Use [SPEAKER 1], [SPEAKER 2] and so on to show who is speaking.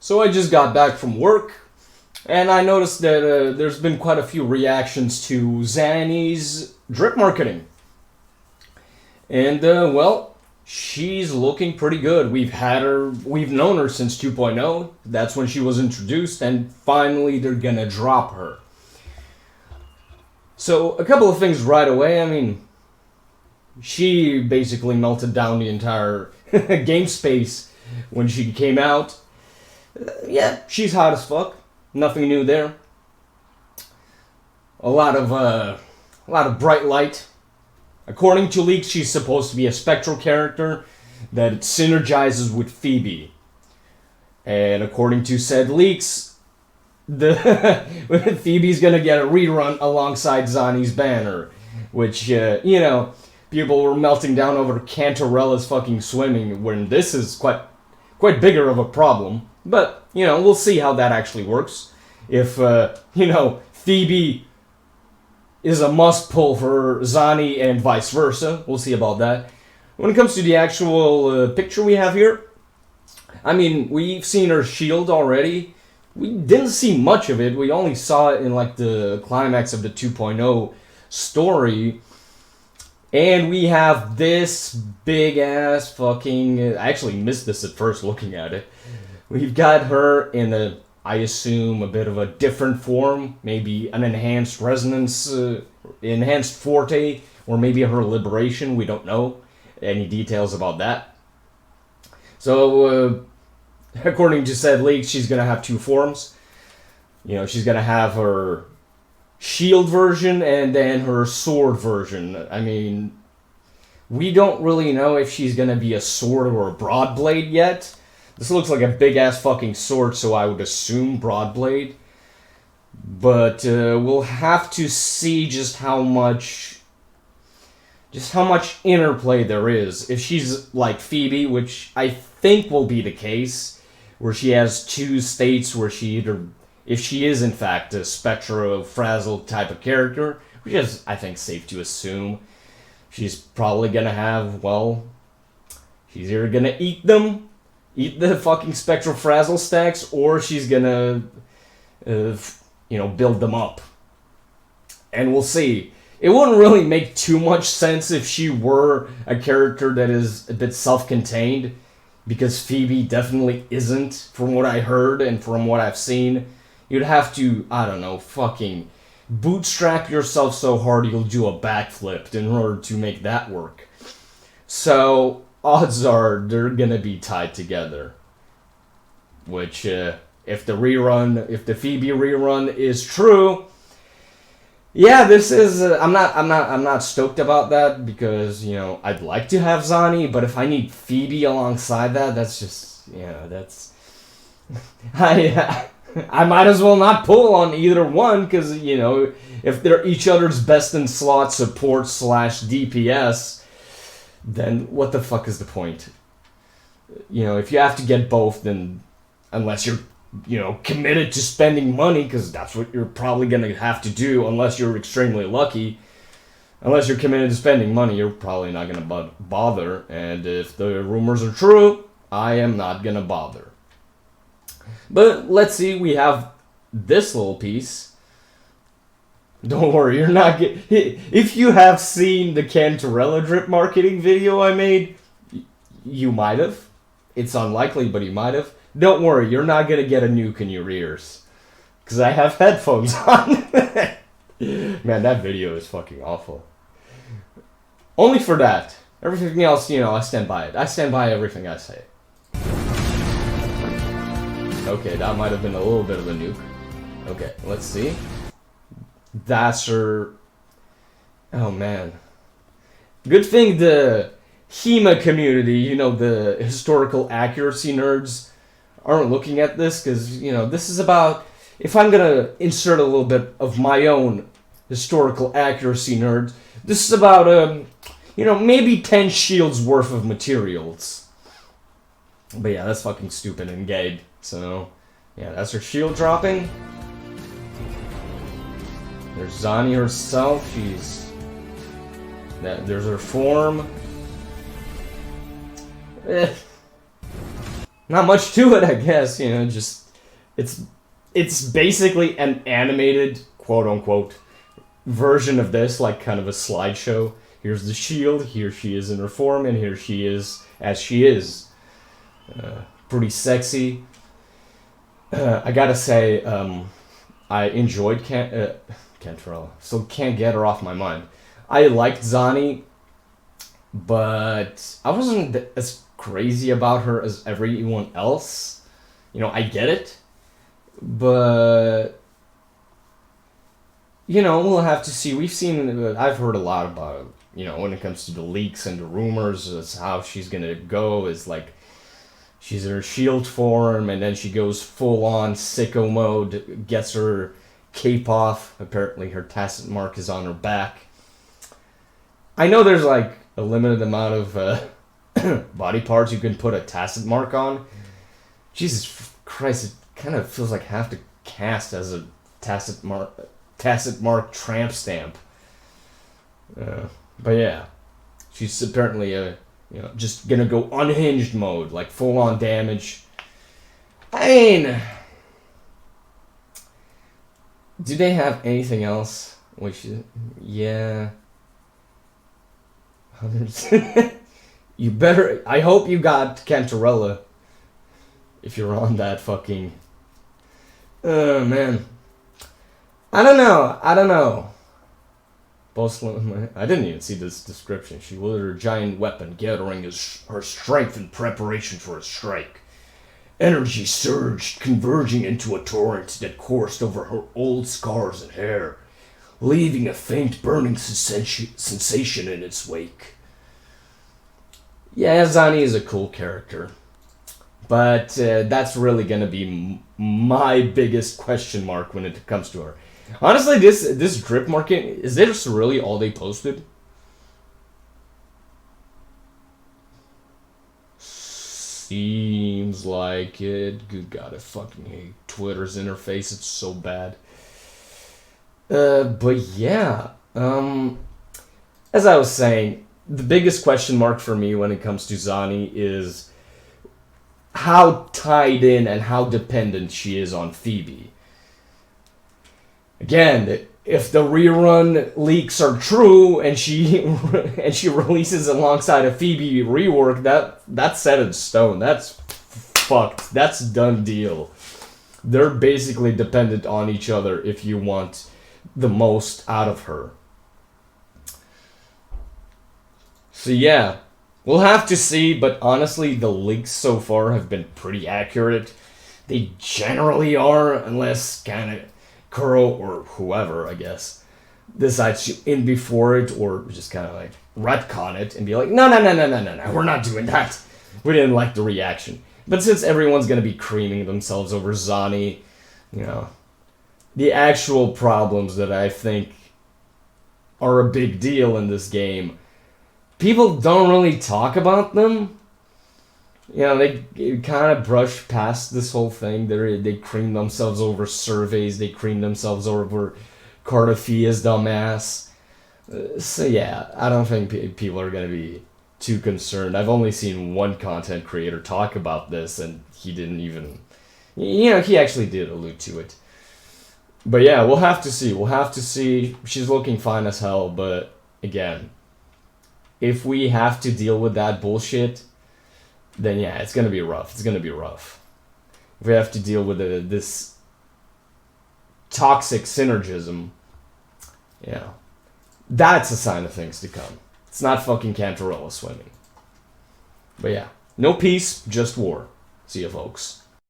[SPEAKER 1] So I just got back from work, and I noticed that there's been quite a few reactions to Zani's drip marketing. And, well, she's looking pretty good. We've known her since 2.0. That's when she was introduced, and finally they're gonna drop her. So, a couple of things right away. I mean, she basically melted down the entire game space when she came out. Yeah, she's hot as fuck. Nothing new there. A lot of bright light. According to leaks, she's supposed to be a spectral character that synergizes with Phoebe. And according to said leaks, Phoebe's gonna get a rerun alongside Zani's banner, which people were melting down over Cantarella's fucking swimming, when this is quite bigger of a problem. But, we'll see how that actually works. If, Phoebe is a must-pull for Zani and vice versa. We'll see about that. When it comes to the actual picture we have here, I mean, we've seen her shield already. We didn't see much of it. We only saw it in, the climax of the 2.0 story. And we have this big-ass fucking... I actually missed this at first looking at it. We've got her in I assume, a bit of a different form. Maybe an enhanced resonance, enhanced forte, or maybe her liberation. We don't know any details about that. So, according to said leaks, she's going to have two forms. She's going to have her shield version and then her sword version. I mean, we don't really know if she's going to be a sword or a broad blade yet. This looks like a big-ass fucking sword, so I would assume broad blade. But we'll have to see just how much interplay there is. If she's like Phoebe, which I think will be the case, where she has two states where if she is in fact a spectro-frazzled type of character, which is, I think, safe to assume, she's probably gonna have, she's either gonna eat the fucking spectral frazzle stacks, or she's gonna, build them up. And we'll see. It wouldn't really make too much sense if she were a character that is a bit self-contained, because Phoebe definitely isn't, from what I heard and from what I've seen. You'd have to, I don't know, fucking bootstrap yourself so hard you'll do a backflip in order to make that work. So... odds are they're gonna be tied together. Which, if the Phoebe rerun is true, yeah, this is. I'm not stoked about that because I'd like to have Zani, but if I need Phoebe alongside that, that's just that's. I might as well not pull on either one because if they're each other's best in slot support / DPS. Then what the fuck is the point? If you have to get both, then unless you're, committed to spending money, because that's what you're probably going to have to do unless you're extremely lucky. Unless you're committed to spending money, you're probably not going to bother. And if the rumors are true, I am not going to bother. But let's see, we have this little piece. Don't worry, you're not if you have seen the Cantarella drip marketing video I made, you might have. It's unlikely, but you might have. Don't worry, you're not gonna get a nuke in your ears. Because I have headphones on. Man, that video is fucking awful. Only for that. Everything else, I stand by it. I stand by everything I say. Okay, that might have been a little bit of a nuke. Okay, let's see. That's her... Oh, man. Good thing the HEMA community, the historical accuracy nerds, aren't looking at this, because, this is about... If I'm gonna insert a little bit of my own historical accuracy nerds, this is about, maybe 10 shields worth of materials. But yeah, that's fucking stupid and gay. So, yeah, that's her shield dropping. There's Zani herself. There's her form. Not much to it, I guess. You know, just it's basically an animated quote unquote version of this, like kind of a slideshow. Here's the shield. Here she is in her form, and here she is as she is. Pretty sexy. I gotta say, I enjoyed Cantrell. Still can't get her off my mind. I liked Zani, but I wasn't as crazy about her as everyone else. You know, I get it, but you know, we'll have to see. We've seen, I've heard a lot about it. You know, when it comes to the leaks and the rumors, as how she's gonna go is like she's in her shield form, and then she goes full on sicko mode, gets her cape off. Apparently, her tacit mark is on her back. I know there's like a limited amount of body parts you can put a tacit mark on. Jesus Christ, it kind of feels like I have to cast as a tacit mark tramp stamp. But yeah, she's apparently just gonna go unhinged mode, like full on damage. I mean, do they have anything else? Which, yeah. You better. I hope you got Cantarella. If you're on that fucking. Oh man. I don't know. I didn't even see this description. She wielded her giant weapon, gathering her strength in preparation for a strike. Energy surged, converging into a torrent that coursed over her old scars and hair, leaving a faint burning sensation in its wake. Yeah, Zani is a cool character. But that's really going to be my biggest question mark when it comes to her. Honestly, this drip market, is this really all they posted? Seems like it. Good God, I fucking hate Twitter's interface. It's so bad. But yeah. As I was saying, the biggest question mark for me when it comes to Zani is how tied in and how dependent she is on Phoebe. Again, if the rerun leaks are true and she releases alongside a Phoebe rework, that's set in stone. That's fucked. That's done deal. They're basically dependent on each other if you want the most out of her. So yeah, we'll have to see, but honestly, the leaks so far have been pretty accurate. They generally are, unless kind of Kuro or whoever, I guess, decides to in before it or just kind of like retcon it and be like, no, we're not doing that. We didn't like the reaction. But since everyone's going to be creaming themselves over Zani, the actual problems that I think are a big deal in this game, people don't really talk about them. They kind of brush past this whole thing. They cream themselves over surveys. They cream themselves over Cardafia's dumbass. So yeah, I don't think people are going to be too concerned. I've only seen one content creator talk about this, and he didn't even... he actually did allude to it. But yeah, we'll have to see. She's looking fine as hell, but again, if we have to deal with that bullshit, then yeah, it's gonna be rough. If we have to deal with this toxic synergism, that's a sign of things to come. It's not fucking Cantarella swimming. But yeah, no peace, just war. See ya, folks.